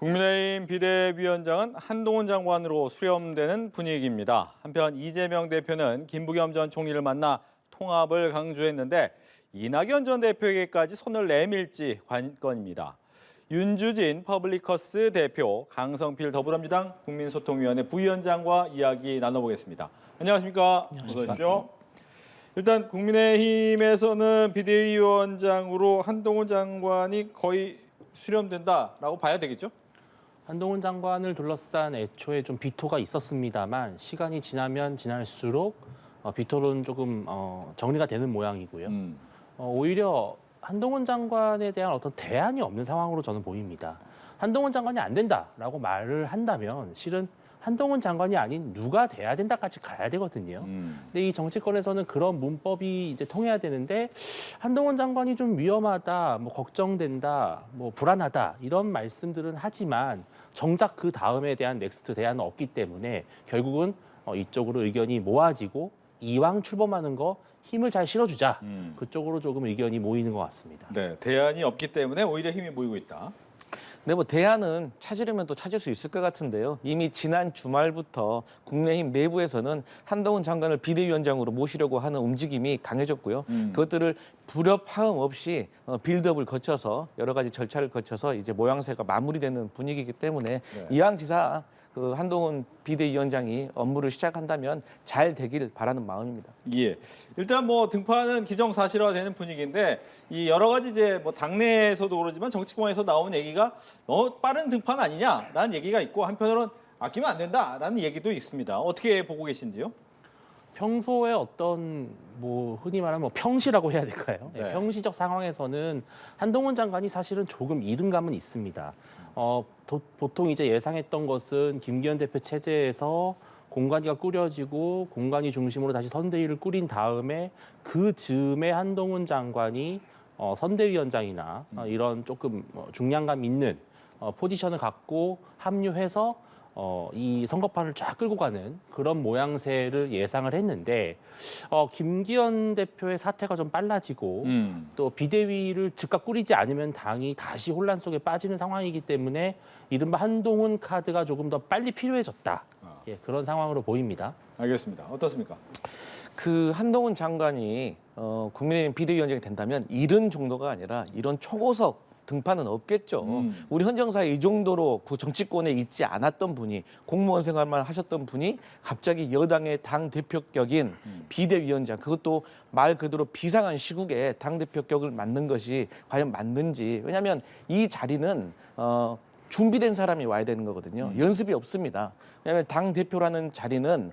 국민의힘 비대위원장은 한동훈 장관으로 수렴되는 분위기입니다. 한편 이재명 대표는 김부겸 전 총리를 만나 통합을 강조했는데 이낙연 전 대표에게까지 손을 내밀지 관건입니다. 윤주진 퍼블리커스 대표, 강성필 더불어민주당 국민소통위원회 부위원장과 이야기 나눠보겠습니다. 안녕하십니까? 어서 오십시오. 일단 국민의힘에서는 비대위원장으로 한동훈 장관이 거의 수렴된다라고 봐야 되겠죠? 한동훈 장관을 둘러싼 애초에 좀 비토가 있었습니다만 시간이 지나면 지날수록 비토는 조금 정리가 되는 모양이고요. 오히려 한동훈 장관에 대한 어떤 대안이 없는 상황으로 저는 보입니다. 한동훈 장관이 안 된다라고 말을 한다면 실은 한동훈 장관이 아닌 누가 돼야 된다까지 가야 되거든요. 근데 이 정치권에서는 그런 문법이 이제 통해야 되는데 한동훈 장관이 좀 위험하다, 뭐 걱정된다, 뭐 불안하다 이런 말씀들은 하지만 정작 그 다음에 대한 넥스트 대안은 없기 때문에 결국은 이쪽으로 의견이 모아지고 이왕 출범하는 거 힘을 잘 실어주자. 그쪽으로 조금 의견이 모이는 것 같습니다. 네, 대안이 없기 때문에 오히려 힘이 모이고 있다. 네, 뭐 대안은 찾으려면 또 찾을 수 있을 것 같은데요. 이미 지난 주말부터 국민의힘 내부에서는 한동훈 장관을 비대위원장으로 모시려고 하는 움직임이 강해졌고요. 그것들을 불협화음 없이 빌드업을 거쳐서 여러 가지 절차를 거쳐서 이제 모양새가 마무리되는 분위기이기 때문에 이왕지사 그 한동훈 비대위원장이 업무를 시작한다면 잘 되길 바라는 마음입니다. 예. 일단 뭐 등판은 기정사실화되는 분위기인데 이 여러 가지 이제 뭐 당내에서도 그러지만 정치권에서 나오는 얘기가 너무 빠른 등판 아니냐라는 얘기가 있고 한편으로는 아끼면 안 된다라는 얘기도 있습니다. 어떻게 보고 계신지요? 평소에 어떤 뭐 흔히 말하면 뭐 평시라고 해야 될까요? 네. 평시적 상황에서는 한동훈 장관이 사실은 조금 이른감은 있습니다. 보통 이제 예상했던 것은 김기현 대표 체제에서 공관위가 꾸려지고 공관위 중심으로 다시 선대위를 꾸린 다음에 그 즈음에 한동훈 장관이 선대위원장이나 이런 조금 중량감 있는 포지션을 갖고 합류해서 이 선거판을 쫙 끌고 가는 그런 모양새를 예상을 했는데 김기현 대표의 사태가 좀 빨라지고 또 비대위를 즉각 꾸리지 않으면 당이 다시 혼란 속에 빠지는 상황이기 때문에 이른바 한동훈 카드가 조금 더 빨리 필요해졌다. 예, 그런 상황으로 보입니다. 알겠습니다. 어떻습니까? 그 한동훈 장관이 국민의힘 비대위원장이 된다면 이런 정도가 아니라 이런 초고속 등판은 없겠죠. 우리 헌정사에 이 정도로 그 정치권에 있지 않았던 분이 공무원 생활만 하셨던 분이 갑자기 여당의 당대표격인 비대위원장, 그것도 말 그대로 비상한 시국에 당대표격을 맡는 것이 과연 맞는지. 왜냐하면 이 자리는 준비된 사람이 와야 되는 거거든요. 연습이 없습니다. 왜냐하면 당대표라는 자리는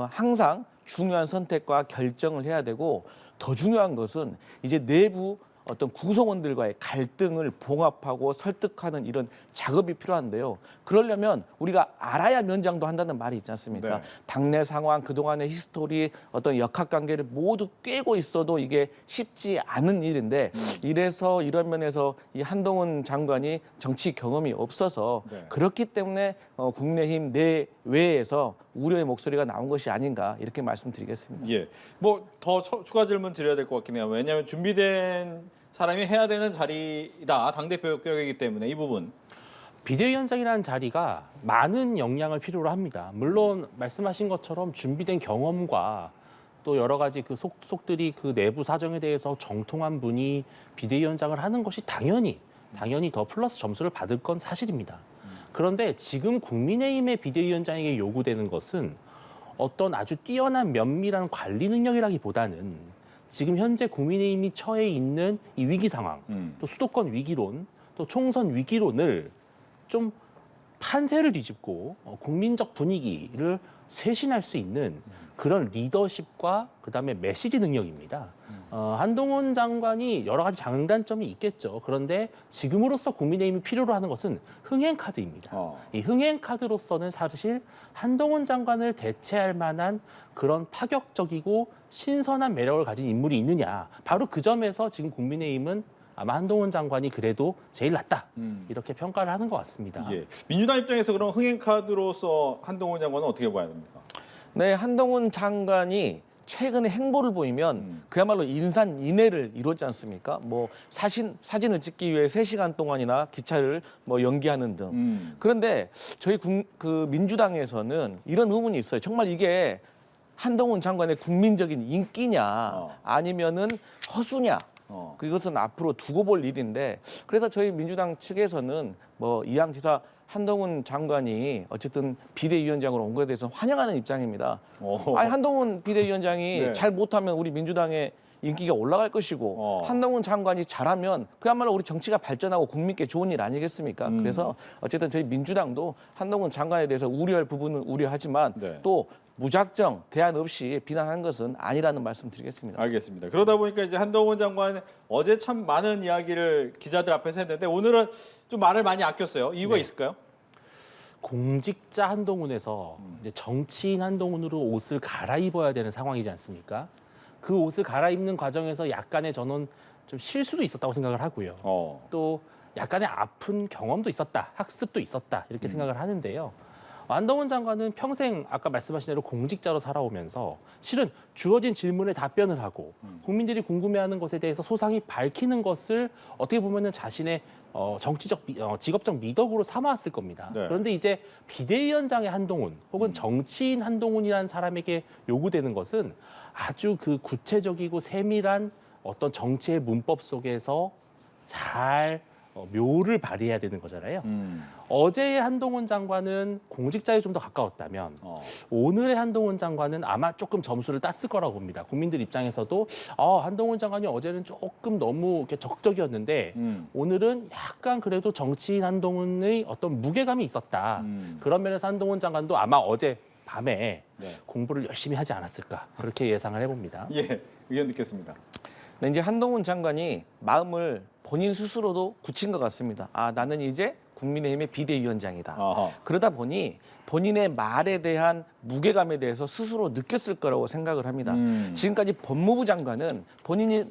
항상 중요한 선택과 결정을 해야 되고 더 중요한 것은 이제 내부 어떤 구성원들과의 갈등을 봉합하고 설득하는 이런 작업이 필요한데요. 그러려면 우리가 알아야 면장도 한다는 말이 있지 않습니까? 네. 당내 상황, 그동안의 히스토리, 어떤 역학관계를 모두 꿰고 있어도 이게 쉽지 않은 일인데 이래서 이런 면에서 이 한동훈 장관이 정치 경험이 없어서 그렇기 때문에 국민의힘 내외에서 우려의 목소리가 나온 것이 아닌가 이렇게 말씀드리겠습니다. 예. 뭐 더 추가 질문 드려야 될 것 같긴 해요. 왜냐하면 준비된 사람이 해야 되는 자리다. 당대표격이기 때문에 이 부분. 비대위원장이라는 자리가 많은 역량을 필요로 합니다. 물론 말씀하신 것처럼 준비된 경험과 또 여러 가지 그 속들이 그 내부 사정에 대해서 정통한 분이 비대위원장을 하는 것이 당연히 더 플러스 점수를 받을 건 사실입니다. 그런데 지금 국민의힘의 비대위원장에게 요구되는 것은 어떤 아주 뛰어난 면밀한 관리 능력이라기보다는 지금 현재 국민의힘이 처해 있는 이 위기 상황, 또 수도권 위기론, 또 총선 위기론을 좀 판세를 뒤집고 국민적 분위기를 쇄신할 수 있는 그런 리더십과 그다음에 메시지 능력입니다. 한동훈 장관이 여러 가지 장단점이 있겠죠. 그런데 지금으로서 국민의힘이 필요로 하는 것은 흥행 카드입니다. 이 흥행 카드로서는 사실 한동훈 장관을 대체할 만한 그런 파격적이고 신선한 매력을 가진 인물이 있느냐. 바로 그 점에서 지금 국민의힘은 아마 한동훈 장관이 그래도 제일 낫다. 이렇게 평가를 하는 것 같습니다. 예. 민주당 입장에서 그럼 흥행 카드로서 한동훈 장관은 어떻게 봐야 됩니까? 네, 한동훈 장관이 최근의 행보를 보이면 그야말로 인산인해를 이뤘지 않습니까? 뭐 사진을 찍기 위해 3시간 동안이나 기차를 뭐 연기하는 등. 그런데 저희 민주당에서는 이런 의문이 있어요. 정말 이게 한동훈 장관의 국민적인 인기냐 아니면은 허수냐. 그것은 앞으로 두고 볼 일인데 그래서 저희 민주당 측에서는 뭐 이함지사 한동훈 장관이 어쨌든 비대위원장으로 온 것에 대해서 환영하는 입장입니다. 아니 한동훈 비대위원장이 네. 잘 못하면 우리 민주당의 인기가 올라갈 것이고 한동훈 장관이 잘하면 그야말로 우리 정치가 발전하고 국민께 좋은 일 아니겠습니까? 그래서 어쨌든 저희 민주당도 한동훈 장관에 대해서 우려할 부분은 우려하지만 네. 또 무작정 대안 없이 비난하는 것은 아니라는 말씀 드리겠습니다. 알겠습니다. 그러다 보니까 이제 한동훈 장관 어제 참 많은 이야기를 기자들 앞에서 했는데 오늘은 좀 말을 많이 아꼈어요. 이유가 있을까요? 공직자 한동훈에서 이제 정치인 한동훈으로 옷을 갈아입어야 되는 상황이지 않습니까? 그 옷을 갈아입는 과정에서 약간의 저는 좀 실수도 있었다고 생각을 하고요. 또 약간의 아픈 경험도 있었다, 학습도 있었다 이렇게 생각을 하는데요. 한동훈 장관은 평생 아까 말씀하신 대로 공직자로 살아오면서 실은 주어진 질문에 답변을 하고 국민들이 궁금해하는 것에 대해서 소상히 밝히는 것을 어떻게 보면은 자신의 정치적, 직업적 미덕으로 삼아왔을 겁니다. 네. 그런데 이제 비대위원장의 한동훈 혹은 정치인 한동훈이라는 사람에게 요구되는 것은 아주 그 구체적이고 세밀한 어떤 정치의 문법 속에서 잘 묘를 발휘해야 되는 거잖아요. 어제의 한동훈 장관은 공직자에 좀 더 가까웠다면 오늘의 한동훈 장관은 아마 조금 점수를 땄을 거라고 봅니다. 국민들 입장에서도 한동훈 장관이 어제는 조금 너무 이렇게 적극적이었는데 오늘은 약간 그래도 정치인 한동훈의 어떤 무게감이 있었다. 그런 면에서 한동훈 장관도 아마 어제 밤에 공부를 열심히 하지 않았을까 그렇게 예상을 해봅니다. 예, 의견 듣겠습니다. 네, 이제 한동훈 장관이 마음을 본인 스스로도 굳힌 것 같습니다. 나는 이제 국민의힘의 비대위원장이다. 아하. 그러다 보니 본인의 말에 대한 무게감에 대해서 스스로 느꼈을 거라고 생각을 합니다. 지금까지 법무부 장관은 본인이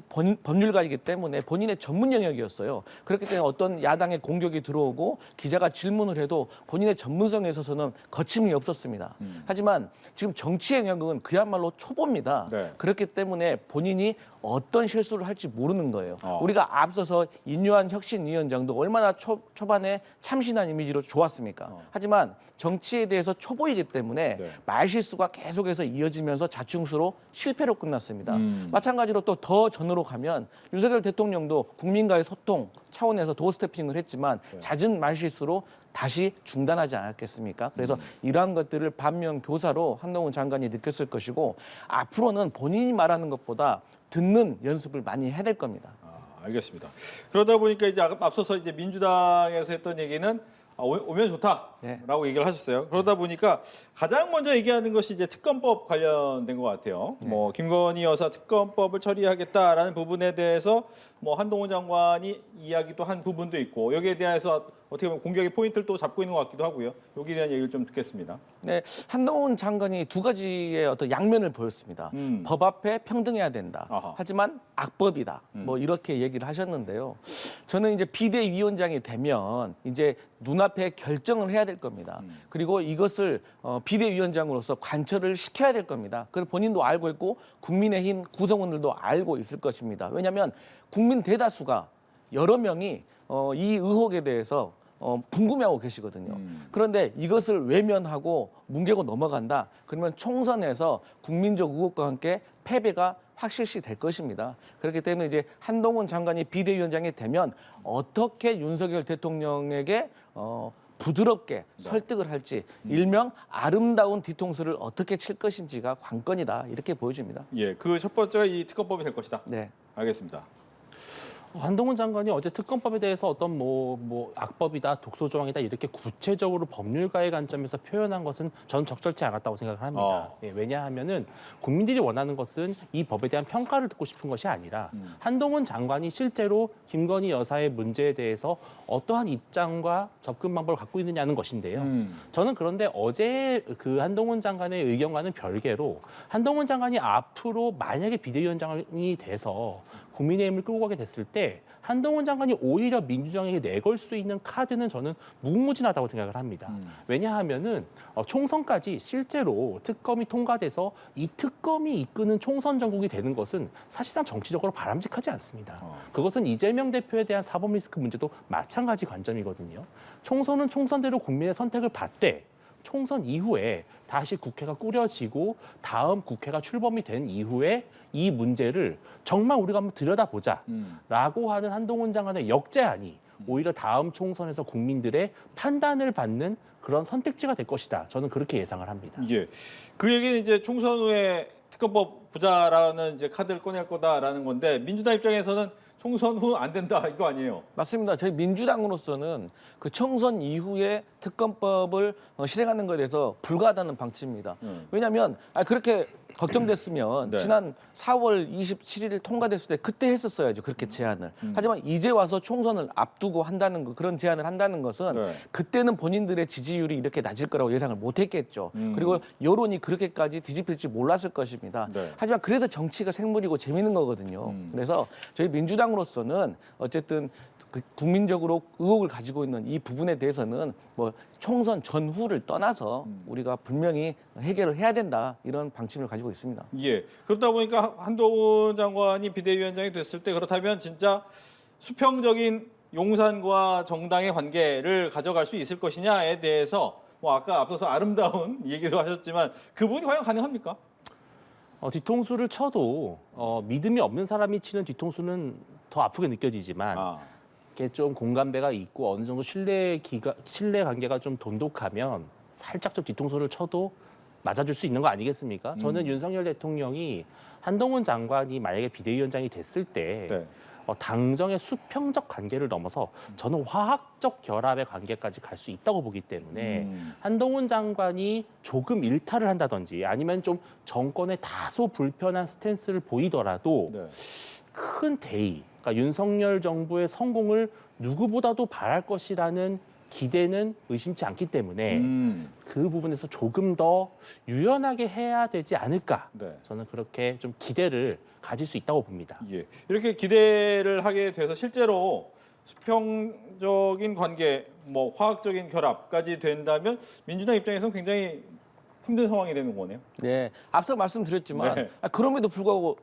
법률가이기 때문에 본인의 전문 영역이었어요. 그렇기 때문에 어떤 야당의 공격이 들어오고 기자가 질문을 해도 본인의 전문성에 있어서는 거침이 없었습니다. 하지만 지금 정치 영역은 그야말로 초보입니다. 네. 그렇기 때문에 본인이 어떤 실수를 할지 모르는 거예요. 우리가 앞서서 인요한 혁신위원장도 얼마나 초반에 참신한 이미지로 좋았습니까? 하지만 정치에 대해서 초보이기 때문에 말실수가 계속해서 이어지면서 자충수로 실패로 끝났습니다. 마찬가지로 또 더 전으로 가면 윤석열 대통령도 국민과의 소통 차원에서 도어 스태핑을 했지만 잦은 말실수로 다시 중단하지 않았겠습니까? 그래서 이러한 것들을 반면 교사로 한동훈 장관이 느꼈을 것이고 앞으로는 본인이 말하는 것보다 듣는 연습을 많이 해야 될 겁니다. 알겠습니다. 그러다 보니까 이제 앞서서 이제 민주당에서 했던 얘기는 오면 좋다라고 얘기를 하셨어요. 그러다 보니까 가장 먼저 얘기하는 것이 이제 특검법 관련된 것 같아요. 뭐 김건희 여사 특검법을 처리하겠다라는 부분에 대해서 뭐 한동훈 장관이 이야기도 한 부분도 있고 여기에 대해서 어떻게 보면 공격의 포인트를 또 잡고 있는 것 같기도 하고요. 여기에 대한 얘기를 좀 듣겠습니다. 네, 한동훈 장관이 두 가지의 어떤 양면을 보였습니다. 법 앞에 평등해야 된다. 아하. 하지만 악법이다. 뭐 이렇게 얘기를 하셨는데요. 저는 이제 비대위원장이 되면 이제 눈앞에 결정을 해야 될 겁니다. 그리고 이것을 비대위원장으로서 관철을 시켜야 될 겁니다. 그걸 본인도 알고 있고 국민의힘 구성원들도 알고 있을 것입니다. 왜냐하면 국민 대다수가 여러 명이 이 의혹에 대해서 궁금해하고 계시거든요. 그런데 이것을 외면하고 뭉개고 넘어간다. 그러면 총선에서 국민적 의혹과 함께 패배가 확실시 될 것입니다. 그렇기 때문에 이제 한동훈 장관이 비대위원장이 되면 어떻게 윤석열 대통령에게 부드럽게 설득을 할지 일명 아름다운 뒤통수를 어떻게 칠 것인지가 관건이다. 이렇게 보여집니다. 예, 그 첫 번째가 이 특검법이 될 것이다. 네. 알겠습니다. 한동훈 장관이 어제 특검법에 대해서 어떤 뭐 악법이다, 독소조항이다 이렇게 구체적으로 법률가의 관점에서 표현한 것은 전 적절치 않았다고 생각을 합니다. 예, 왜냐하면은 국민들이 원하는 것은 이 법에 대한 평가를 듣고 싶은 것이 아니라 한동훈 장관이 실제로 김건희 여사의 문제에 대해서 어떠한 입장과 접근 방법을 갖고 있느냐는 것인데요. 저는 그런데 어제 그 한동훈 장관의 의견과는 별개로 한동훈 장관이 앞으로 만약에 비대위원장이 돼서 국민의힘을 끌고 가게 됐을 때 한동훈 장관이 오히려 민주당에게 내걸 수 있는 카드는 저는 무궁무진하다고 생각을 합니다. 왜냐하면은 총선까지 실제로 특검이 통과돼서 이 특검이 이끄는 총선 전국이 되는 것은 사실상 정치적으로 바람직하지 않습니다. 그것은 이재명 대표에 대한 사법 리스크 문제도 마찬가지 관점이거든요. 총선은 총선대로 국민의 선택을 받되 총선 이후에 다시 국회가 꾸려지고 다음 국회가 출범이 된 이후에 이 문제를 정말 우리가 한번 들여다보자라고 하는 한동훈 장관의 역제안이 오히려 다음 총선에서 국민들의 판단을 받는 그런 선택지가 될 것이다. 저는 그렇게 예상을 합니다. 예. 그 얘기는 이제 총선 후에 특검법 보자라는 이제 카드를 꺼낼 거다라는 건데 민주당 입장에서는 총선 후 안 된다 이거 아니에요? 맞습니다. 저희 민주당으로서는 그 총선 이후에 특검법을 실행하는 것에 대해서 불가하다는 방침입니다. 왜냐하면 그렇게 걱정됐으면 네. 지난 4월 27일 통과됐을 때 그때 했었어야죠. 그렇게 제안을. 하지만 이제 와서 총선을 앞두고 한다는 거, 그런 제안을 한다는 것은 네. 그때는 본인들의 지지율이 이렇게 낮을 거라고 예상을 못했겠죠. 그리고 여론이 그렇게까지 뒤집힐지 몰랐을 것입니다. 네. 하지만 그래서 정치가 생물이고 재밌는 거거든요. 그래서 저희 민주당으로서는 어쨌든 그 국민적으로 의혹을 가지고 있는 이 부분에 대해서는 뭐 총선 전후를 떠나서 우리가 분명히 해결을 해야 된다 이런 방침을 가지고 있습니다. 예. 그러다 보니까 한동훈 장관이 비대위원장이 됐을 때 그렇다면 진짜 수평적인 용산과 정당의 관계를 가져갈 수 있을 것이냐에 대해서 뭐 아까 앞서서 아름다운 얘기도 하셨지만 그 부분이 과연 가능합니까? 뒤통수를 쳐도 믿음이 없는 사람이 치는 뒤통수는 더 아프게 느껴지지만 이게 좀 공감대가 있고 어느 정도 신뢰 관계가 좀 돈독하면 살짝 좀 뒤통수를 쳐도 맞아줄 수 있는 거 아니겠습니까? 저는 윤석열 대통령이 한동훈 장관이 만약에 비대위원장이 됐을 때 네. 당정의 수평적 관계를 넘어서 저는 화학적 결합의 관계까지 갈 수 있다고 보기 때문에 한동훈 장관이 조금 일탈을 한다든지 아니면 좀 정권에 다소 불편한 스탠스를 보이더라도 네. 큰 대의, 그러니까 윤석열 정부의 성공을 누구보다도 바랄 것이라는 기대는 의심치 않기 때문에 그 부분에서 조금 더 유연하게 해야 되지 않을까. 네. 저는 그렇게 좀 기대를 가질 수 있다고 봅니다. 예. 이렇게 기대를 하게 돼서 실제로 수평적인 관계, 뭐 화학적인 결합까지 된다면 민주당 입장에서는 굉장히 힘든 상황이 되는 거네요. 네, 앞서 말씀드렸지만 네. 그럼에도 불구하고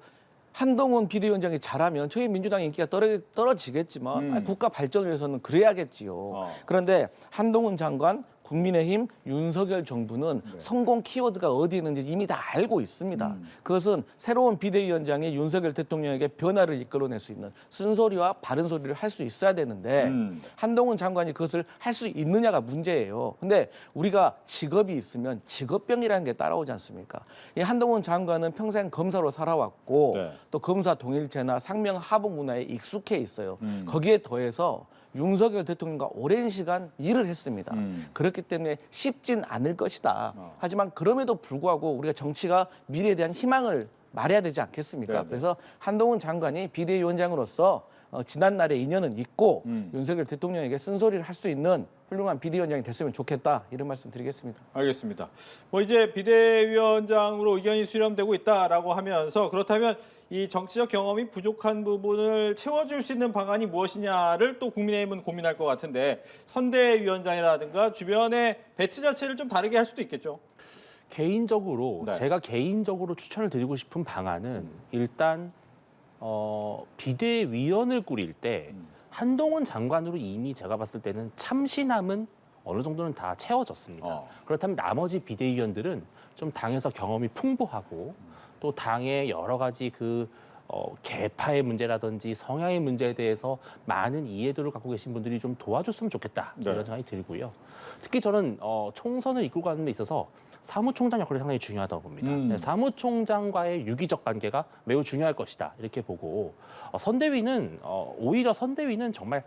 한동훈 비대위원장이 잘하면 저희 민주당 인기가 떨어지겠지만 국가 발전을 위해서는 그래야겠지요. 그런데 한동훈 장관, 국민의힘, 윤석열 정부는 성공 키워드가 어디 있는지 이미 다 알고 있습니다. 그것은 새로운 비대위원장이 윤석열 대통령에게 변화를 이끌어낼 수 있는 쓴소리와 바른 소리를 할 수 있어야 되는데 한동훈 장관이 그것을 할 수 있느냐가 문제예요. 근데 우리가 직업이 있으면 직업병이라는 게 따라오지 않습니까? 이 한동훈 장관은 평생 검사로 살아왔고 네. 또 검사 동일체나 상명 하복 문화에 익숙해 있어요. 거기에 더해서 윤석열 대통령과 오랜 시간 일을 했습니다. 그렇기 때문에 쉽진 않을 것이다. 하지만 그럼에도 불구하고 우리가 정치가 미래에 대한 희망을 말해야 되지 않겠습니까? 네네. 그래서 한동훈 장관이 비대위원장으로서 지난 날의 인연은 있고 윤석열 대통령에게 쓴소리를 할 수 있는 훌륭한 비대위원장이 됐으면 좋겠다 이런 말씀 드리겠습니다. 알겠습니다. 뭐 이제 비대위원장으로 의견이 수렴되고 있다라고 하면서 그렇다면 이 정치적 경험이 부족한 부분을 채워줄 수 있는 방안이 무엇이냐를 또 국민의힘은 고민할 것 같은데 선대위원장이라든가 주변의 배치 자체를 좀 다르게 할 수도 있겠죠. 개인적으로 네. 제가 개인적으로 추천을 드리고 싶은 방안은 일단 비대위원을 꾸릴 때 한동훈 장관으로 이미 제가 봤을 때는 참신함은 어느 정도는 다 채워졌습니다. 그렇다면 나머지 비대위원들은 좀 당에서 경험이 풍부하고 또 당의 여러 가지 계파의 문제라든지 성향의 문제에 대해서 많은 이해도를 갖고 계신 분들이 좀 도와줬으면 좋겠다 네. 이런 생각이 들고요. 특히 저는 총선을 이끌고 가는 데 있어서 사무총장 역할이 상당히 중요하다고 봅니다. 네, 사무총장과의 유기적 관계가 매우 중요할 것이다 이렇게 보고 선대위는 오히려 선대위는 정말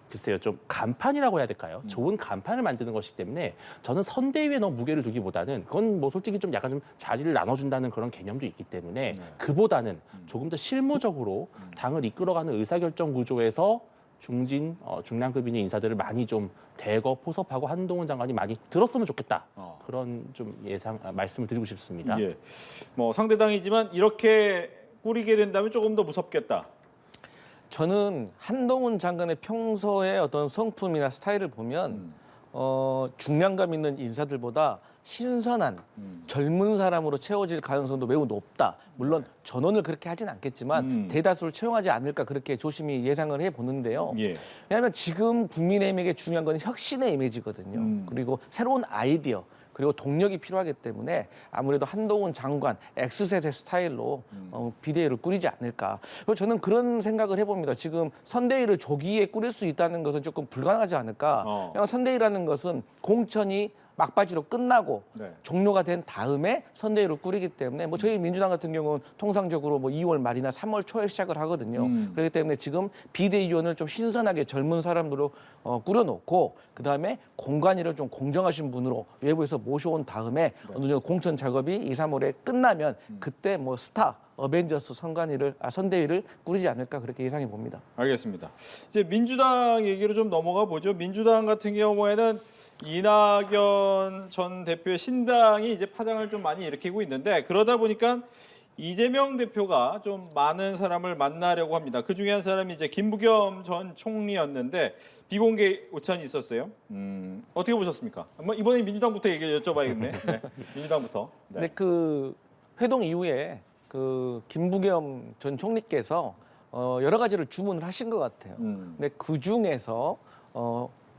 글쎄요 좀 간판이라고 해야 될까요? 좋은 간판을 만드는 것이기 때문에 저는 선대위에 너무 무게를 두기보다는 그건 뭐 솔직히 좀 약간 좀 자리를 나눠준다는 그런 개념도 있기 때문에 그보다는 조금 더 실무적으로 당을 이끌어가는 의사결정 구조에서 중량급인의 인사들을 많이 좀 대거 포섭하고 한동훈 장관이 많이 들었으면 좋겠다. 그런 좀 말씀을 드리고 싶습니다. 예. 뭐 상대당이지만 이렇게 꾸리게 된다면 조금 더 무섭겠다. 저는 한동훈 장관의 평소의 어떤 성품이나 스타일을 보면 중량감 있는 인사들보다 신선한 젊은 사람으로 채워질 가능성도 매우 높다. 물론 전원을 그렇게 하진 않겠지만 대다수를 채용하지 않을까 그렇게 조심히 예상을 해보는데요. 예. 왜냐하면 지금 국민의힘에게 중요한 건 혁신의 이미지거든요. 그리고 새로운 아이디어. 그리고 동력이 필요하기 때문에 아무래도 한동훈 장관 X세대 스타일로 비대위를 꾸리지 않을까. 그리고 저는 그런 생각을 해봅니다. 지금 선대위를 조기에 꾸릴 수 있다는 것은 조금 불가능하지 않을까. 그냥 선대위라는 것은 공천이 막바지로 끝나고 네. 종료가 된 다음에 선대위를 꾸리기 때문에 뭐 저희 민주당 같은 경우는 통상적으로 뭐 2월 말이나 3월 초에 시작을 하거든요. 그렇기 때문에 지금 비대위원을 좀 신선하게 젊은 사람들로 꾸려놓고 그다음에 공관위를 좀 공정하신 분으로 외부에서 모셔온 다음에 어느 정도 공천 작업이 2, 3월에 끝나면 그때 뭐 스타 어벤져스 선대위를 꾸리지 않을까 그렇게 예상해 봅니다. 알겠습니다. 이제 민주당 얘기로 좀 넘어가 보죠. 민주당 같은 경우에는 이낙연 전 대표의 신당이 이제 파장을 좀 많이 일으키고 있는데 그러다 보니까 이재명 대표가 좀 많은 사람을 만나려고 합니다. 그 중에 한 사람이 이제 김부겸 전 총리였는데 비공개 오찬이 있었어요. 어떻게 보셨습니까? 한번 이번에 민주당부터 얘기 여쭤봐야겠네. 네, 민주당부터. 네. 근데 그 회동 이후에 그 김부겸 전 총리께서 여러 가지를 주문을 하신 것 같아요. 근데 그 중에서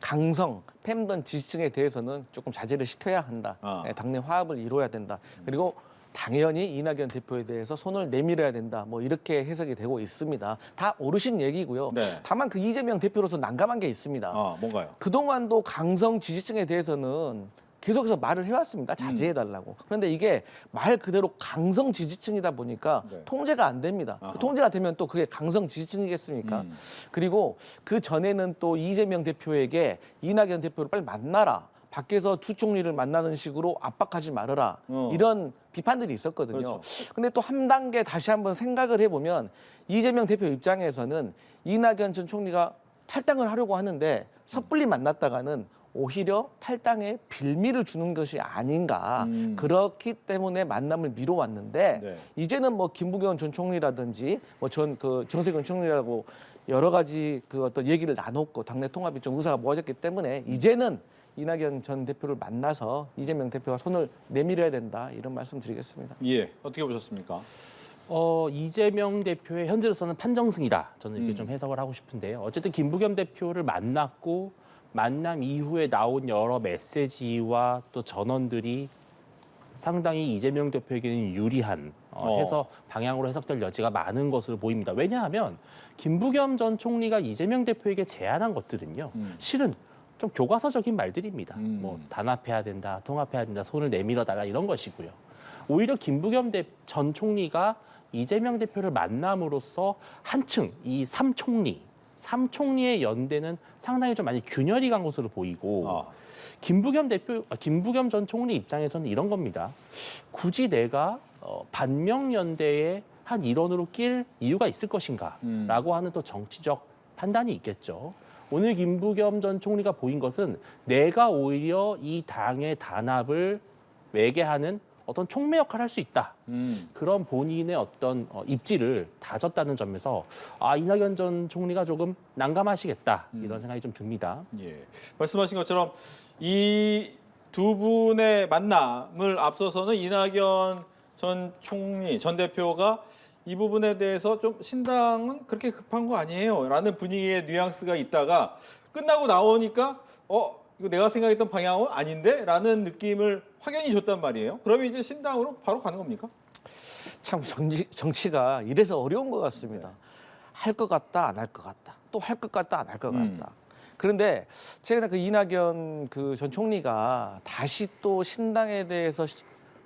강성, 팬덤 지지층에 대해서는 조금 자제를 시켜야 한다. 당내 화합을 이뤄야 된다. 그리고 당연히 이낙연 대표에 대해서 손을 내밀어야 된다. 뭐 이렇게 해석이 되고 있습니다. 다 오르신 얘기고요. 네. 다만 그 이재명 대표로서 난감한 게 있습니다. 뭔가요? 그동안도 강성 지지층에 대해서는 계속해서 말을 해왔습니다. 자제해달라고. 그런데 이게 말 그대로 강성 지지층이다 보니까 네. 통제가 안 됩니다. 그 통제가 되면 또 그게 강성 지지층이겠습니까? 그리고 그 전에는 또 이재명 대표에게 이낙연 대표를 빨리 만나라. 밖에서 두 총리를 만나는 식으로 압박하지 말아라. 이런 비판들이 있었거든요. 그렇죠. 근데 또 한 단계 다시 한번 생각을 해보면 이재명 대표 입장에서는 이낙연 전 총리가 탈당을 하려고 하는데 섣불리 만났다가는 오히려 탈당에 빌미를 주는 것이 아닌가. 그렇기 때문에 만남을 미뤄왔는데 네. 이제는 뭐 김부겸 전 총리라든지 뭐 정세균 총리라고 여러 가지 그 어떤 얘기를 나눴고 당내 통합이 좀 의사가 모아졌기 때문에 이제는 이낙연 전 대표를 만나서 이재명 대표가 손을 내밀어야 된다 이런 말씀드리겠습니다. 예, 어떻게 보셨습니까? 이재명 대표의 현재로서는 판정승이다. 저는 이렇게 좀 해석을 하고 싶은데요. 어쨌든 김부겸 대표를 만났고 만남 이후에 나온 여러 메시지와 또 전언들이 상당히 이재명 대표에게는 유리한 해서 방향으로 해석될 여지가 많은 것으로 보입니다. 왜냐하면 김부겸 전 총리가 이재명 대표에게 제안한 것들은요. 실은 좀 교과서적인 말들입니다. 뭐 단합해야 된다, 통합해야 된다, 손을 내밀어 달라 이런 것이고요. 오히려 김부겸 전 총리가 이재명 대표를 만남으로써 한층 이 삼총리의 연대는 상당히 좀 많이 균열이 간 것으로 보이고 김부겸 전 총리 입장에서는 이런 겁니다. 굳이 내가 반명연대의 한 일원으로 낄 이유가 있을 것인가라고 하는 또 정치적 판단이 있겠죠. 오늘 김부겸 전 총리가 보인 것은 내가 오히려 이 당의 단합을 외게하는 어떤 촉매 역할을 할 수 있다. 그런 본인의 어떤 입지를 다졌다는 점에서 이낙연 전 총리가 조금 난감하시겠다. 이런 생각이 좀 듭니다. 예, 말씀하신 것처럼 이 두 분의 만남을 앞서서는 이낙연 전 총리, 전 대표가 이 부분에 대해서 좀 신당은 그렇게 급한 거 아니에요 라는 분위기의 뉘앙스가 있다가 끝나고 나오니까 이거 내가 생각했던 방향은 아닌데? 라는 느낌을 확연히 줬단 말이에요. 그러면 이제 신당으로 바로 가는 겁니까? 참 정치가 이래서 어려운 것 같습니다. 할 것 같다, 안 할 것 같다. 또 할 것 같다, 안 할 것 같다. 그런데 최근에 그 이낙연 그 전 총리가 다시 또 신당에 대해서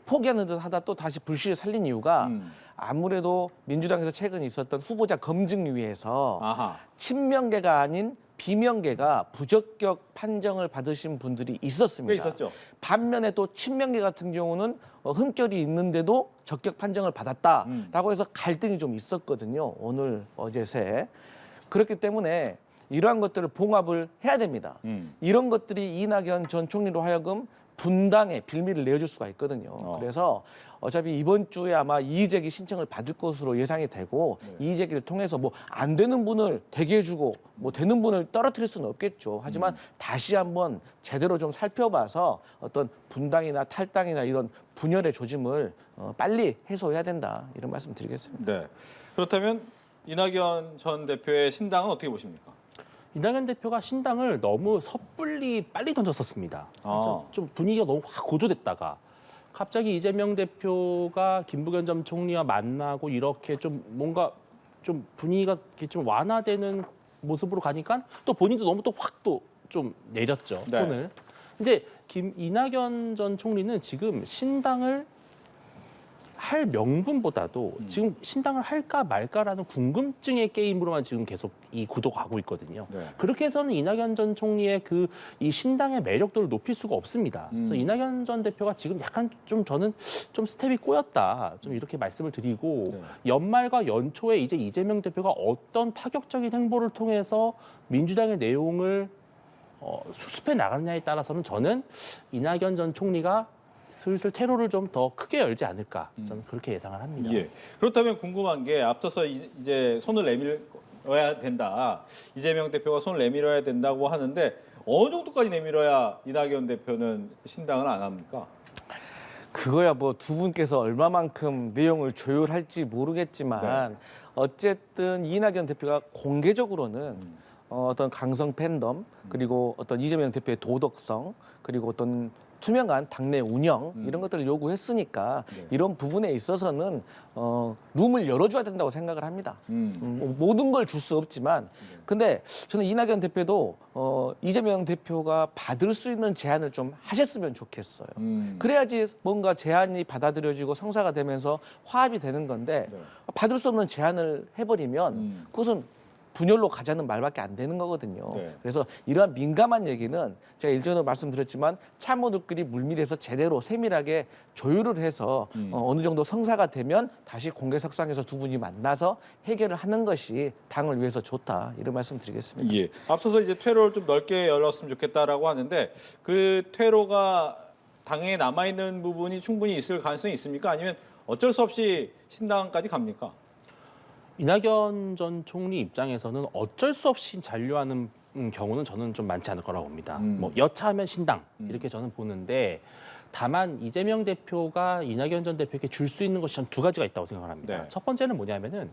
포기하는 듯 하다 또 다시 불씨를 살린 이유가 아무래도 민주당에서 최근 있었던 후보자 검증위에서 친명계가 아닌 비명계가 부적격 판정을 받으신 분들이 있었습니다. 꽤 있었죠. 반면에 또 친명계 같은 경우는 흠결이 있는데도 적격 판정을 받았다라고 해서 갈등이 좀 있었거든요. 오늘 어제 새. 그렇기 때문에 이러한 것들을 봉합을 해야 됩니다. 이런 것들이 이낙연 전 총리로 하여금 분당의 빌미를 내어줄 수가 있거든요. 그래서 어차피 이번 주에 아마 이의제기 신청을 받을 것으로 예상이 되고 이의제기를 통해서 뭐 안 되는 분을 대기해주고 뭐 되는 분을 떨어뜨릴 수는 없겠죠. 하지만 다시 한번 제대로 좀 살펴봐서 어떤 분당이나 탈당이나 이런 분열의 조짐을 빨리 해소해야 된다. 이런 말씀 드리겠습니다. 네. 그렇다면 이낙연 전 대표의 신당은 어떻게 보십니까? 이낙연 대표가 신당을 너무 섣불리 빨리 던졌었습니다. 아. 좀 분위기가 너무 확 고조됐다가 갑자기 이재명 대표가 김부겸 전 총리와 만나고 이렇게 좀 뭔가 좀 분위기가 이렇게 좀 완화되는 모습으로 가니까 또 본인도 너무 또 확 또 좀 내렸죠, 네. 톤을. 이제 이낙연 전 총리는 지금 신당을 할 명분보다도 지금 신당을 할까 말까라는 궁금증의 게임으로만 지금 계속 이 구도가 가고 있거든요. 네. 그렇게 해서는 이낙연 전 총리의 그 이 신당의 매력도를 높일 수가 없습니다. 그래서 이낙연 전 대표가 지금 약간 좀 저는 좀 스텝이 꼬였다. 좀 이렇게 말씀을 드리고 네. 연말과 연초에 이제 이재명 대표가 어떤 파격적인 행보를 통해서 민주당의 내용을 수습해 나가느냐에 따라서는 저는 이낙연 전 총리가 슬슬 테러를 좀 더 크게 열지 않을까 저는 그렇게 예상을 합니다. 예. 그렇다면 궁금한 게 앞서서 이제 손을 내밀어야 된다. 이재명 대표가 손을 내밀어야 된다고 하는데 어느 정도까지 내밀어야 이낙연 대표는 신당을 안 합니까? 그거야 뭐 두 분께서 얼마만큼 내용을 조율할지 모르겠지만 어쨌든 이낙연 대표가 공개적으로는 어떤 강성 팬덤 그리고 어떤 이재명 대표의 도덕성 그리고 어떤 투명한 당내 운영 이런 것들을 요구했으니까 이런 부분에 있어서는 룸을 열어줘야 된다고 생각을 합니다. 모든 걸 줄 수 없지만 근데 저는 이낙연 대표도 이재명 대표가 받을 수 있는 제안을 좀 하셨으면 좋겠어요. 그래야지 뭔가 제안이 받아들여지고 성사가 되면서 화합이 되는 건데 받을 수 없는 제안을 해버리면 그것은 분열로 가자는 말밖에 안 되는 거거든요. 네. 그래서 이러한 민감한 얘기는 제가 일전에도 말씀드렸지만 참모들끼리 물밀해서 제대로 세밀하게 조율을 해서 어느 정도 성사가 되면 다시 공개석상에서 두 분이 만나서 해결을 하는 것이 당을 위해서 좋다. 이런 말씀 드리겠습니다. 예. 앞서서 이제 퇴로를 좀 넓게 열었으면 좋겠다라고 하는데 그 퇴로가 당에 남아 있는 부분이 충분히 있을 가능성이 있습니까? 아니면 어쩔 수 없이 신당까지 갑니까? 이낙연 전 총리 입장에서는 어쩔 수 없이 잔류하는 경우는 저는 좀 많지 않을 거라고 봅니다. 뭐 여차하면 신당 이렇게 저는 보는데 다만 이재명 대표가 이낙연 전 대표에게 줄 수 있는 것이 전 두 가지가 있다고 생각을 합니다. 네. 첫 번째는 뭐냐면은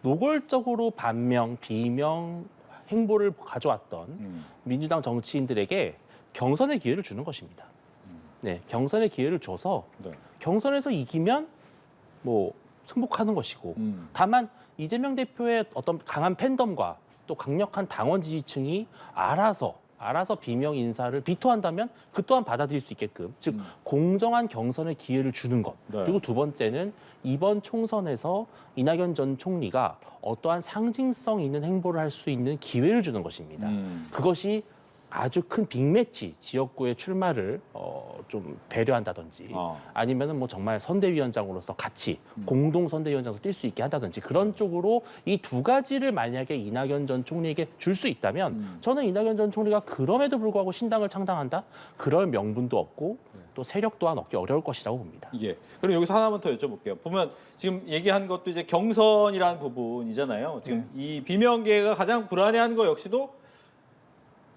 노골적으로 반명, 비명 행보를 가져왔던 민주당 정치인들에게 경선의 기회를 주는 것입니다. 네, 경선의 기회를 줘서 네. 경선에서 이기면 뭐 승복하는 것이고 다만 이재명 대표의 어떤 강한 팬덤과 또 강력한 당원 지지층이 알아서 비명 인사를 비토한다면 그 또한 받아들일 수 있게끔 즉 공정한 경선의 기회를 주는 것. 네. 그리고 두 번째는 이번 총선에서 이낙연 전 총리가 어떠한 상징성 있는 행보를 할 수 있는 기회를 주는 것입니다. 그것이 아주 큰 빅매치 지역구의 출마를 좀 배려한다든지 아니면은 뭐 정말 선대위원장으로서 같이 공동 선대위원장으로서 뛸 수 있게 한다든지 그런 쪽으로 이 두 가지를 만약에 이낙연 전 총리에게 줄 수 있다면 저는 이낙연 전 총리가 그럼에도 불구하고 신당을 창당한다? 그럴 명분도 없고 또 세력 또한 얻기 어려울 것이라고 봅니다. 예. 그럼 여기서 하나만 더 여쭤볼게요. 보면 지금 얘기한 것도 이제 경선이라는 부분이잖아요. 지금 이 비명계가 가장 불안해하는 거 역시도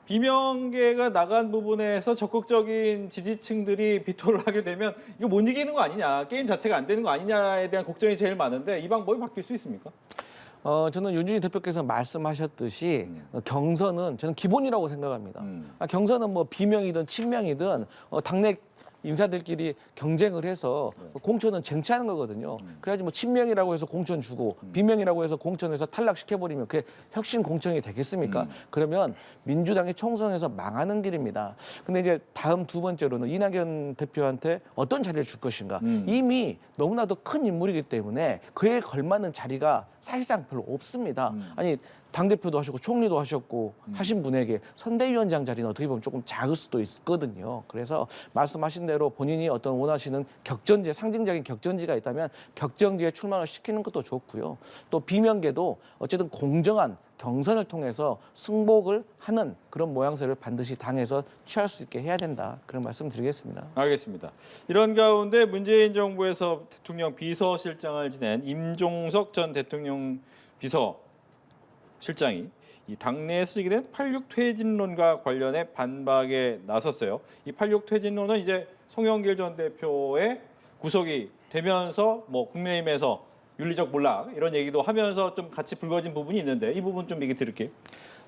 비명계가 나간 부분에서 적극적인 지지층들이 비토를 하게 되면 이거 못 이기는 거 아니냐, 게임 자체가 안 되는 거 아니냐에 대한 걱정이 제일 많은데 이 방법이 바뀔 수 있습니까? 저는 윤준희 대표께서 말씀하셨듯이 경선은 저는 기본이라고 생각합니다. 경선은 뭐 비명이든 친명이든 당내 인사들끼리 경쟁을 해서 공천은 쟁취하는 거거든요. 그래야지 뭐 친명이라고 해서 공천 주고 비명이라고 해서 공천에서 탈락시켜버리면 그게 혁신 공천이 되겠습니까? 그러면 민주당이 총선에서 망하는 길입니다. 근데 이제 다음 두 번째로는 이낙연 대표한테 어떤 자리를 줄 것인가. 이미 너무나도 큰 인물이기 때문에 그에 걸맞는 자리가 사실상 별로 없습니다. 아니 당대표도 하셨고 총리도 하셨고 하신 분에게 선대위원장 자리는 어떻게 보면 조금 작을 수도 있거든요. 그래서 말씀하신 대로 본인이 어떤 원하시는 격전지, 상징적인 격전지가 있다면 격전지에 출마를 시키는 것도 좋고요. 또 비명계도 어쨌든 공정한 경선을 통해서 승복을 하는 그런 모양새를 반드시 당에서 취할 수 있게 해야 된다. 그런 말씀 드리겠습니다. 알겠습니다. 이런 가운데 문재인 정부에서 대통령 비서실장을 지낸 임종석 전 대통령 비서실장이 이 당내에서 제기된 86 퇴진론과 관련해 반박에 나섰어요. 이 86 퇴진론은 이제 송영길 전 대표의 구속이 되면서 뭐 국민의힘에서 윤리적 몰락 이런 얘기도 하면서 좀 같이 불거진 부분이 있는데 이 부분 좀 얘기 드릴게요.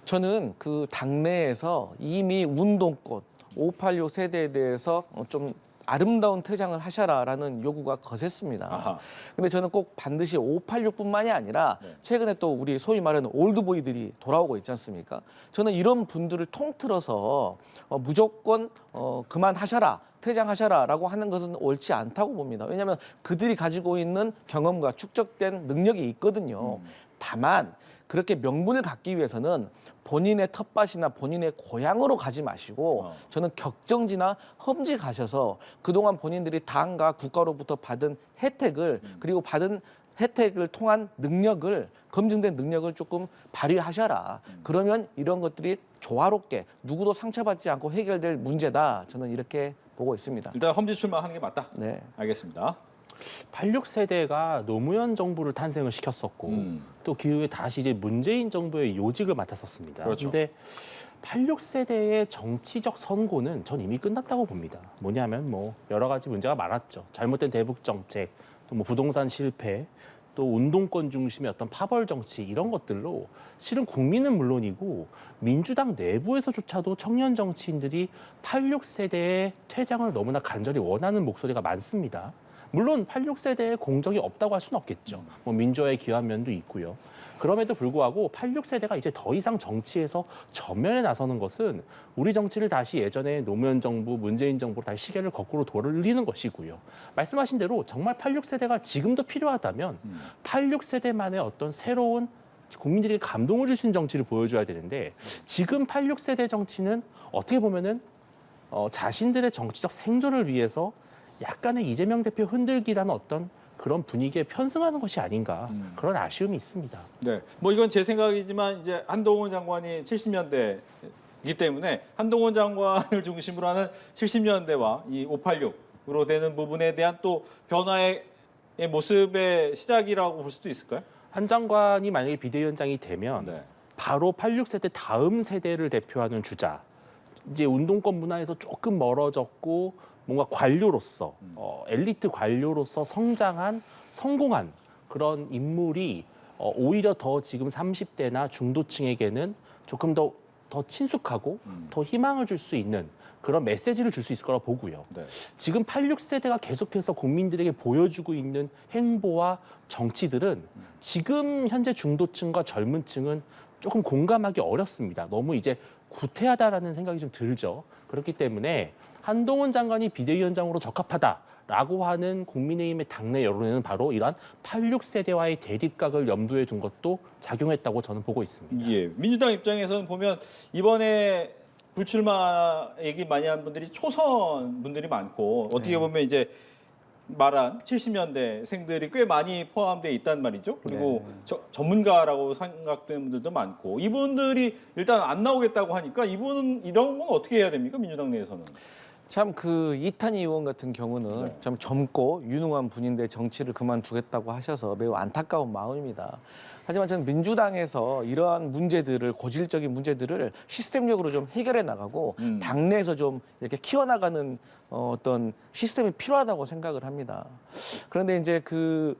저는 그 당내에서 이미 운동꽃 586 세대에 대해서 좀 아름다운 퇴장을 하셔라라는 요구가 거셌습니다. 아하. 근데 저는 꼭 반드시 586뿐만이 아니라 최근에 또 우리 소위 말하는 올드보이들이 돌아오고 있지 않습니까? 저는 이런 분들을 통틀어서 무조건 그만하셔라. 퇴장하셔라라고 하는 것은 옳지 않다고 봅니다. 왜냐하면 그들이 가지고 있는 경험과 축적된 능력이 있거든요. 다만 그렇게 명분을 갖기 위해서는 본인의 텃밭이나 본인의 고향으로 가지 마시고 저는 격정지나 험지 가셔서 그동안 본인들이 당과 국가로부터 받은 혜택을 그리고 받은 혜택을 통한 능력을 검증된 능력을 조금 발휘하셔라. 그러면 이런 것들이 조화롭게 누구도 상처받지 않고 해결될 문제다. 저는 이렇게 보고 있습니다. 일단 험지 출마하는 게 맞다. 네. 알겠습니다. 86세대가 노무현 정부를 탄생을 시켰었고 또 그 이후에 다시 이제 문재인 정부의 요직을 맡았었습니다. 그렇죠. 그런데 86세대의 정치적 선고는 전 이미 끝났다고 봅니다. 뭐냐면 뭐 여러 가지 문제가 많았죠. 잘못된 대북 정책, 또 뭐 부동산 실패, 또 운동권 중심의 어떤 파벌 정치 이런 것들로 실은 국민은 물론이고 민주당 내부에서조차도 청년 정치인들이 86세대의 퇴장을 너무나 간절히 원하는 목소리가 많습니다. 물론 86세대에 공적이 없다고 할 수는 없겠죠. 뭐 민주화에 기여한 면도 있고요. 그럼에도 불구하고 86세대가 이제 더 이상 정치에서 전면에 나서는 것은 우리 정치를 다시 예전에 노무현 정부, 문재인 정부로 다시 시계를 거꾸로 돌리는 것이고요. 말씀하신 대로 정말 86세대가 지금도 필요하다면 86세대만의 어떤 새로운 국민들에게 감동을 줄 수 있는 정치를 보여줘야 되는데 지금 86세대 정치는 어떻게 보면은 자신들의 정치적 생존을 위해서 약간의 이재명 대표 흔들기라는 어떤 그런 분위기에 편승하는 것이 아닌가 그런 아쉬움이 있습니다. 네, 뭐 이건 제 생각이지만 이제 한동훈 장관이 70년대이기 때문에 한동훈 장관을 중심으로 하는 70년대와 이 586으로 되는 부분에 대한 또 변화의 모습의 시작이라고 볼 수도 있을까요? 한 장관이 만약에 비대위원장이 되면 네. 바로 86세대 다음 세대를 대표하는 주자, 이제 운동권 문화에서 조금 멀어졌고 뭔가 관료로서 엘리트 관료로서 성장한 성공한 그런 인물이 오히려 더 지금 30대나 중도층에게는 조금 더 친숙하고 더 희망을 줄 수 있는 그런 메시지를 줄 수 있을 거라고 보고요. 네. 지금 86세대가 계속해서 국민들에게 보여주고 있는 행보와 정치들은 지금 현재 중도층과 젊은 층은 조금 공감하기 어렵습니다. 너무 이제 구태하다라는 생각이 좀 들죠. 그렇기 때문에 한동훈 장관이 비대위원장으로 적합하다라고 하는 국민의힘의 당내 여론에는 바로 이러한 86세대와의 대립각을 염두에 둔 것도 작용했다고 저는 보고 있습니다. 예, 민주당 입장에서는 보면 이번에 불출마 얘기 많이 한 분들이 초선 분들이 많고 어떻게 보면 이제 말한 70년대생들이 꽤 많이 포함되어 있단 말이죠. 그리고 전문가라고 생각되는 분들도 많고 이분들이 일단 안 나오겠다고 하니까 이분은 이런 건 어떻게 해야 됩니까? 민주당 내에서는. 참 그 이탄희 의원 같은 경우는 참 젊고 유능한 분인데 정치를 그만두겠다고 하셔서 매우 안타까운 마음입니다. 하지만 저는 민주당에서 이러한 문제들을 고질적인 문제들을 시스템적으로 좀 해결해 나가고 당내에서 좀 이렇게 키워나가는 어떤 시스템이 필요하다고 생각을 합니다. 그런데 이제 그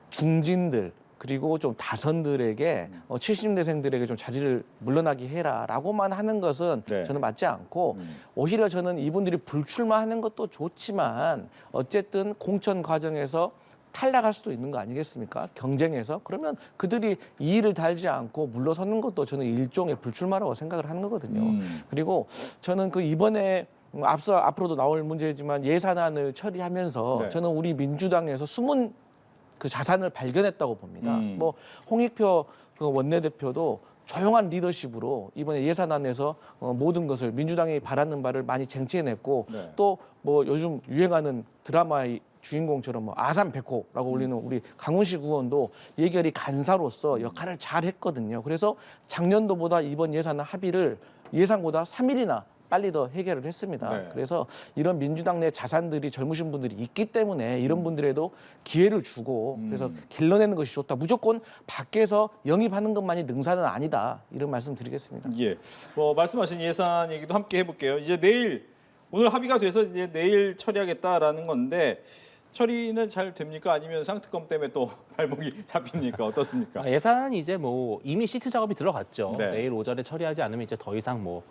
중진들 그리고 좀 다선들에게 70대생들에게 좀 자리를 물러나게 해라라고만 하는 것은 네. 저는 맞지 않고 오히려 저는 이분들이 불출마하는 것도 좋지만 어쨌든 공천 과정에서 탈락할 수도 있는 거 아니겠습니까? 경쟁에서. 그러면 그들이 이의를 달지 않고 물러서는 것도 저는 일종의 불출마라고 생각을 하는 거거든요. 그리고 저는 그 이번에 앞으로도 나올 문제지만 예산안을 처리하면서 네. 저는 우리 민주당에서 숨은 그 자산을 발견했다고 봅니다. 뭐 홍익표 그 원내대표도 조용한 리더십으로 이번에 예산안에서 모든 것을 민주당이 바라는 바를 많이 쟁취해냈고 네. 또 뭐 요즘 유행하는 드라마의 주인공처럼 뭐 아산백호라고 불리는 우리 강훈식 의원도 예결위 간사로서 역할을 잘 했거든요. 그래서 작년도보다 이번 예산 합의를 예상보다 3일이나 빨리 더 해결을 했습니다. 네. 그래서 이런 민주당 내 자산들이 젊으신 분들이 있기 때문에 이런 분들에도 기회를 주고 그래서 길러내는 것이 좋다. 무조건 밖에서 영입하는 것만이 능사는 아니다. 이런 말씀 드리겠습니다. 예. 뭐 말씀하신 예산 얘기도 함께 해볼게요. 이제 오늘 합의가 돼서 이제 내일 처리하겠다라는 건데 처리는 잘 됩니까? 아니면 상특검 때문에 또 발목이 잡힙니까? 어떻습니까? 예산안이 이제 뭐 이미 시트 작업이 들어갔죠. 네. 내일 오전에 처리하지 않으면 이제 더 이상 뭐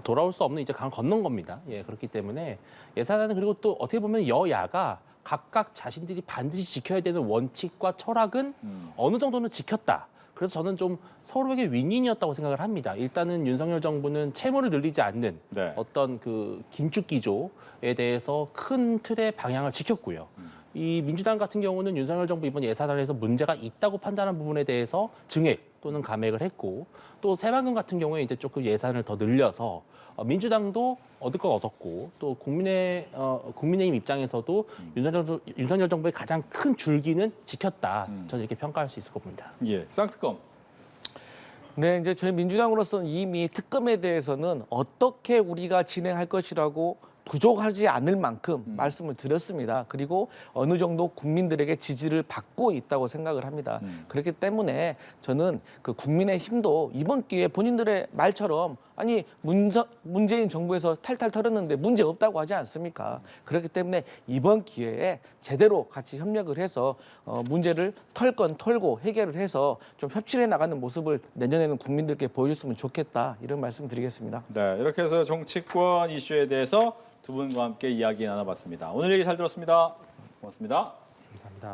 돌아올 수 없는 이제 강 건넌 겁니다. 예, 그렇기 때문에 예산안은 그리고 또 어떻게 보면 여야가 각각 자신들이 반드시 지켜야 되는 원칙과 철학은 어느 정도는 지켰다. 그래서 저는 좀 서로에게 윈윈이었다고 생각을 합니다. 일단은 윤석열 정부는 채무를 늘리지 않는 네. 어떤 그 긴축 기조에 대해서 큰 틀의 방향을 지켰고요. 이 민주당 같은 경우는 윤석열 정부 이번 예산안에서 문제가 있다고 판단한 부분에 대해서 증액 또는 감액을 했고 또 새만금 같은 경우에 이제 조금 예산을 더 늘려서 민주당도 얻을 건 얻었고 또 국민의힘 입장에서도 윤석열 정부의 가장 큰 줄기는 지켰다. 저는 이렇게 평가할 수 있을 겁니다. 예. 쌍특검. 네, 이제 저희 민주당으로서는 이미 특검에 대해서는 어떻게 우리가 진행할 것이라고 부족하지 않을 만큼 말씀을 드렸습니다. 그리고 어느 정도 국민들에게 지지를 받고 있다고 생각을 합니다. 그렇기 때문에 저는 그 국민의힘도 이번 기회에 본인들의 말처럼 아니 문재인 정부에서 탈탈 털었는데 문제 없다고 하지 않습니까? 그렇기 때문에 이번 기회에 제대로 같이 협력을 해서 문제를 털 건 털고 해결을 해서 좀 협치해 나가는 모습을 내년에는 국민들께 보여줬으면 좋겠다 이런 말씀 드리겠습니다. 네, 이렇게 해서 정치권 이슈에 대해서 두 분과 함께 이야기 나눠봤습니다. 오늘 얘기 잘 들었습니다. 고맙습니다. 감사합니다.